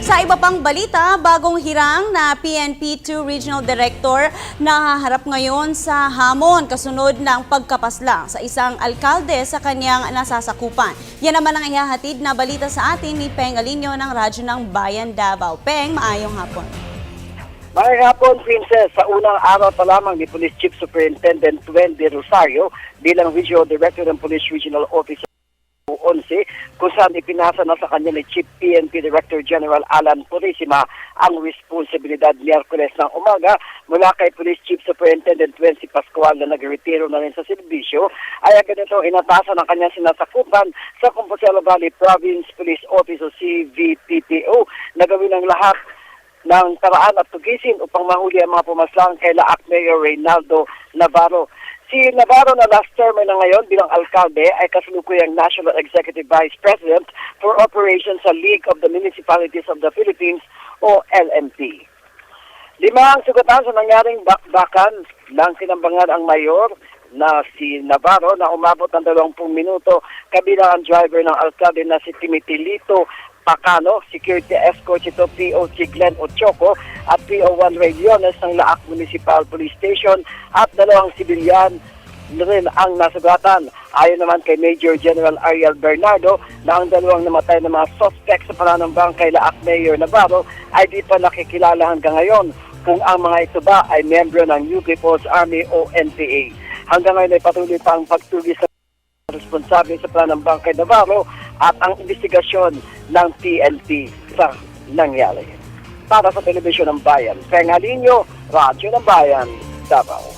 Sa iba pang balita, bagong hirang na PNP2 Regional Director nahaharap ngayon sa hamon kasunod ng pagkapaslang sa isang alkalde sa kanyang nasasakupan. Yan naman ang ihahatid na balita sa atin ni Peng Alinio ng Radyo ng Bayan Davao. Peng, maayong hapon. Maayong hapon, Princess. Sa unang araw pa lamang ni Police Chief Superintendent Wendy Rosario bilang Regional Director ng Police Regional Office 11, kung saan ipinasa na sa kanya ni Chief PNP Director General Alan Purisima ang responsibilidad Miyerkules ng umaga mula kay Police Chief Superintendent Wency Pascual na nagretiro na rin sa serbisyo, ay agad ito inatasan ng kanyang sinasakupan sa Compostela Valley Province Police Office o CVPPO na gawin ang lahat ng paraan at tugisin upang mahuli ang mga pumaslang kay Laak Mayor Reynaldo Navarro. Si Navarro na last term na ngayon bilang alkalde ay kasalukuyang National Executive Vice President for Operations sa League of the Municipalities of the Philippines o LMP. 5 ang sugatan sa nangyaring bakbakan ng kinambangan ang mayor na si Navarro na umabot ng 20 minuto kabilang ang driver ng alkalde na si Timothy Lito Pacano, security escort ito POC Glenn Ochoco at PO1 Ray Leones ng Laak Municipal Police Station at 2 sibilyan rin ang nasugatan. Ayon naman kay Major General Ariel Bernardo na ang 2 namatay na mga suspect sa pananambang kay Laak Mayor Navarro ay di pa nakikilala hanggang ngayon kung ang mga ito ba ay membro ng New People's Army o NPA. Hanggang ngayon ay patuloy pa ang pagtugis sa responsable sa pananambang kay Navarro at ang investigasyon ng PNP sa nangyari. Para sa Telebisyon ng Bayan, Peng Alinio, Radyo ng Bayan, Davao.